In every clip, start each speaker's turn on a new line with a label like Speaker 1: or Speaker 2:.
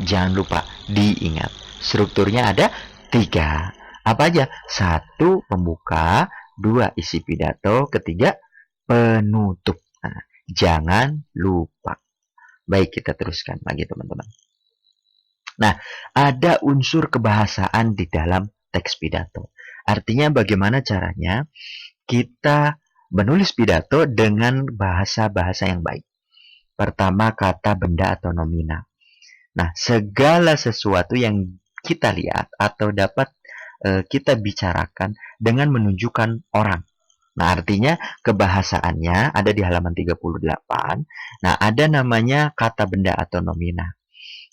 Speaker 1: Jangan lupa diingat. Strukturnya ada 3. Apa aja? 1 pembuka, 2 isi pidato, ketiga penutup. Nah, jangan lupa. Baik, kita teruskan lagi teman-teman. Nah, ada unsur kebahasaan di dalam teks pidato. Artinya bagaimana caranya kita menulis pidato dengan bahasa-bahasa yang baik. Pertama, kata, benda, atau nomina. Nah, segala sesuatu yang kita lihat atau dapat kita bicarakan dengan menunjukkan orang. Nah, artinya kebahasaannya ada di halaman 38. Nah, ada namanya kata benda atau nomina.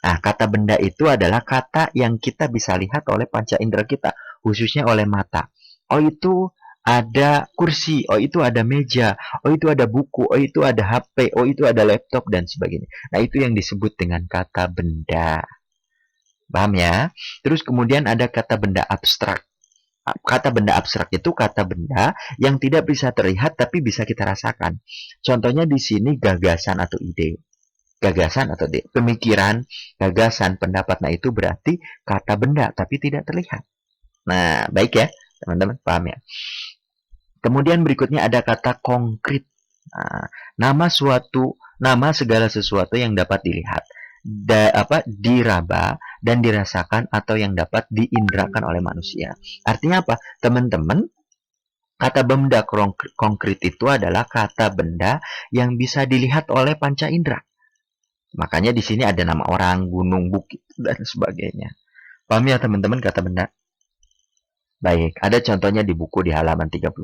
Speaker 1: Nah, kata benda itu adalah kata yang kita bisa lihat oleh panca indera kita, khususnya oleh mata. Oh, itu ada kursi, oh itu ada meja, oh itu ada buku, oh itu ada HP, oh itu ada laptop, dan sebagainya. Nah, itu yang disebut dengan kata benda. Paham ya? Terus kemudian ada kata benda abstrak. Kata benda abstrak itu kata benda yang tidak bisa terlihat tapi bisa kita rasakan. Contohnya di sini gagasan atau ide. Gagasan atau ide. Pemikiran, gagasan, pendapat. Nah, itu berarti kata benda tapi tidak terlihat. Nah, baik ya, teman-teman, paham ya? Kemudian berikutnya ada kata konkret. Nah, nama segala sesuatu yang dapat dilihat, diraba dan dirasakan atau yang dapat diindrakan oleh manusia. Artinya apa? Teman-teman, kata benda konkret itu adalah kata benda yang bisa dilihat oleh panca indera. Makanya di sini ada nama orang, gunung, bukit, dan sebagainya. Paham ya teman-teman kata benda? Baik, ada contohnya di buku di halaman 38.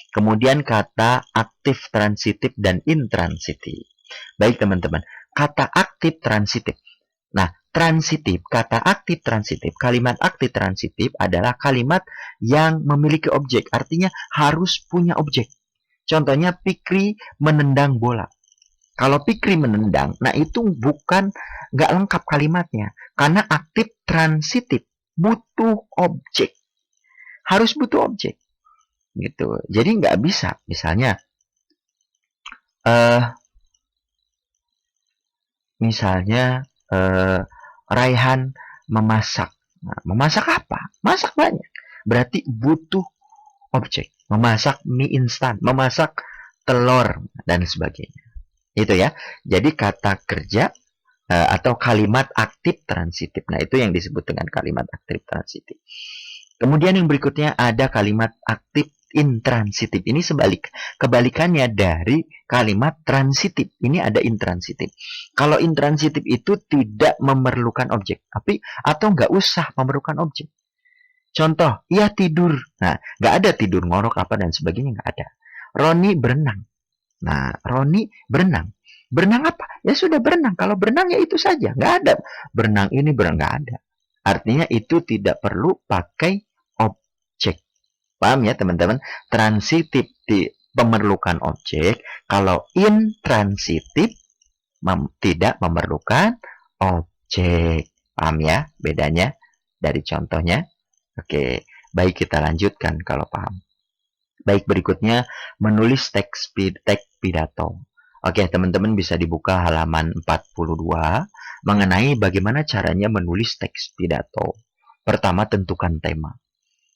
Speaker 1: Kemudian kata aktif transitif dan intransitif. Baik teman-teman, kata aktif transitif. Nah, transitif, kata aktif transitif, kalimat aktif transitif adalah kalimat yang memiliki objek. Artinya harus punya objek. Contohnya Pikri menendang bola. Kalau Pikri menendang, nah itu nggak lengkap kalimatnya. Karena aktif transitif, butuh objek. Harus butuh objek. Gitu. Jadi nggak bisa. Misalnya, eh misalnya Raihan memasak. Nah, memasak apa? Masak banyak. Berarti butuh objek. Memasak mie instan, memasak telur dan sebagainya. Itu ya. Jadi kata kerja atau kalimat aktif transitif. Nah, itu yang disebut dengan kalimat aktif transitif. Kemudian yang berikutnya ada kalimat aktif intransitif. Ini kebalikannya dari kalimat transitif. Ini ada intransitif. Kalau intransitif itu tidak memerlukan objek, atau nggak usah memerlukan objek. Contoh, ia tidur. Nah, nggak ada tidur ngorok apa dan sebagainya, nggak ada. Roni berenang. Nah, Roni berenang. Berenang apa? Ya sudah berenang. Kalau berenang ya itu saja. Nggak ada. Berenang ini berenang nggak ada. Artinya itu tidak perlu pakai objek. Paham ya teman-teman? Transitif memerlukan objek. Kalau intransitif tidak memerlukan objek. Paham ya bedanya dari contohnya? Oke, baik kita lanjutkan kalau paham. Baik, berikutnya menulis teks pidato. Oke, teman-teman bisa dibuka halaman 42 mengenai bagaimana caranya menulis teks pidato. Pertama, tentukan tema.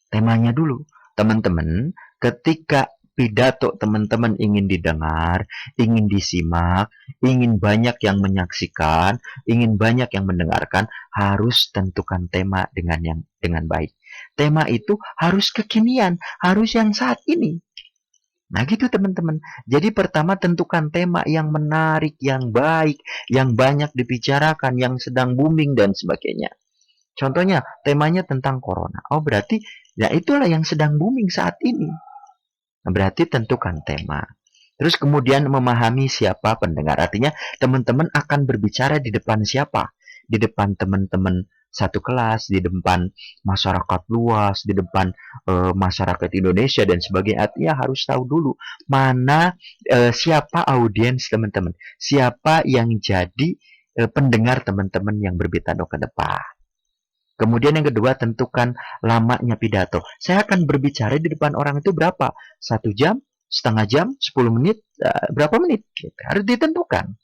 Speaker 1: Temanya dulu. Teman-teman, ketika pidato teman-teman ingin didengar, ingin disimak, ingin banyak yang menyaksikan, ingin banyak yang mendengarkan, harus tentukan tema dengan baik. Tema itu harus kekinian, harus yang saat ini. Nah gitu teman-teman. Jadi pertama tentukan tema yang menarik, yang baik, yang banyak dibicarakan, yang sedang booming dan sebagainya. Contohnya temanya tentang corona. Oh berarti ya itulah yang sedang booming saat ini. Nah, berarti tentukan tema. Terus kemudian memahami siapa pendengar. Artinya teman-teman akan berbicara di depan siapa? Di depan teman-teman satu kelas, di depan masyarakat luas, di depan masyarakat Indonesia dan sebagainya. Artinya harus tahu dulu mana siapa audiens teman-teman, siapa yang jadi pendengar teman-teman yang berbicara ke depan. Kemudian yang kedua, tentukan lamanya pidato. Saya akan berbicara di depan orang itu berapa? 1 jam, setengah jam, 10 menit, berapa menit? Harus ditentukan.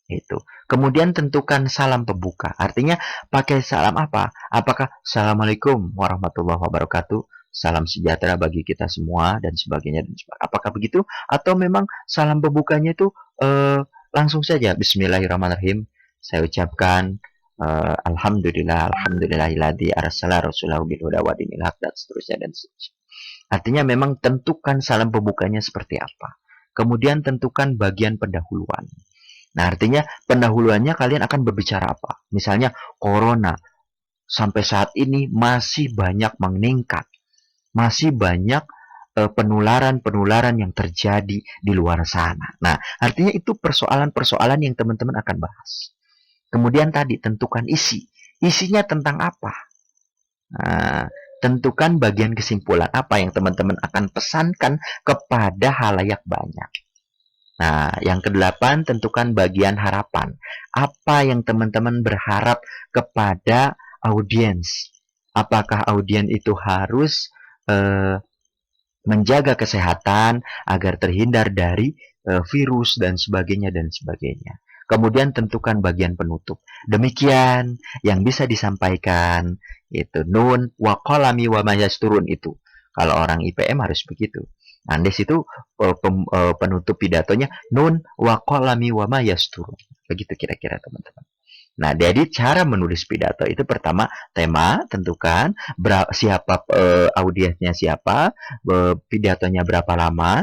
Speaker 1: Itu. Kemudian tentukan salam pembuka. Artinya pakai salam apa? Apakah Assalamualaikum warahmatullahi wabarakatuh, salam sejahtera bagi kita semua dan sebagainya dan sebagainya. Apakah begitu? Atau memang salam pembukanya itu langsung saja Bismillahirrahmanirrahim. Saya ucapkan Alhamdulillah, Alhamdulillahilladzi arsala rasulahu bil huda wa dinil haq dan seterusnya dan seterusnya. Artinya memang tentukan salam pembukanya seperti apa. Kemudian tentukan bagian pendahuluan. Nah, artinya pendahuluannya kalian akan berbicara apa? Misalnya, corona sampai saat ini masih banyak meningkat. Masih banyak penularan-penularan yang terjadi di luar sana. Nah, artinya itu persoalan-persoalan yang teman-teman akan bahas. Kemudian tadi tentukan isi. Isinya tentang apa? Nah, tentukan bagian kesimpulan apa yang teman-teman akan pesankan kepada halayak banyak. Nah, yang kedelapan, tentukan bagian harapan. Apa yang teman-teman berharap kepada audiens? Apakah audiens itu harus menjaga kesehatan agar terhindar dari virus dan sebagainya dan sebagainya. Kemudian tentukan bagian penutup. Demikian yang bisa disampaikan itu nun wa qalami wa ma yasturun itu. Kalau orang IPM harus begitu. Nah, di situ penutup pidatonya nun wa qalami wa ma yasturun. Begitu kira-kira teman-teman. Nah, jadi cara menulis pidato itu pertama tema, tentukan siapa audiensnya siapa, pidatonya berapa lama,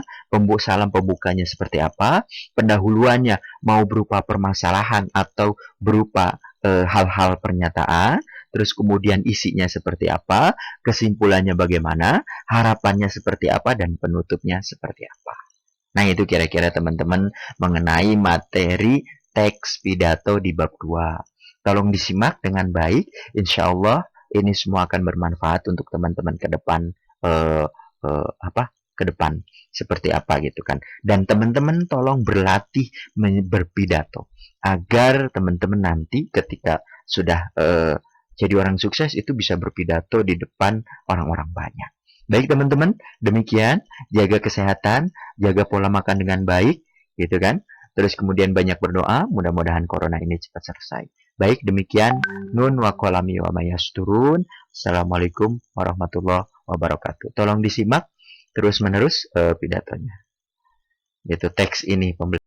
Speaker 1: salam pembukanya seperti apa, pendahuluannya mau berupa permasalahan atau berupa hal-hal pernyataan, terus kemudian isinya seperti apa, kesimpulannya bagaimana, harapannya seperti apa, dan penutupnya seperti apa. Nah, itu kira-kira teman-teman mengenai materi teks pidato di bab 2. Tolong disimak dengan baik. Insya Allah ini semua akan bermanfaat untuk teman-teman ke depan ke depan seperti apa gitu kan. Dan teman-teman tolong berlatih berpidato agar teman-teman nanti ketika sudah jadi orang sukses itu bisa berpidato di depan orang-orang banyak. Baik teman-teman, demikian, jaga kesehatan, jaga pola makan dengan baik, gitu kan. Terus kemudian banyak berdoa, mudah-mudahan corona ini cepat selesai. Baik, demikian. Nun wa qalami wa mayasturun. Assalamualaikum warahmatullahi wabarakatuh. Tolong disimak terus-menerus pidatonya. Itu teks ini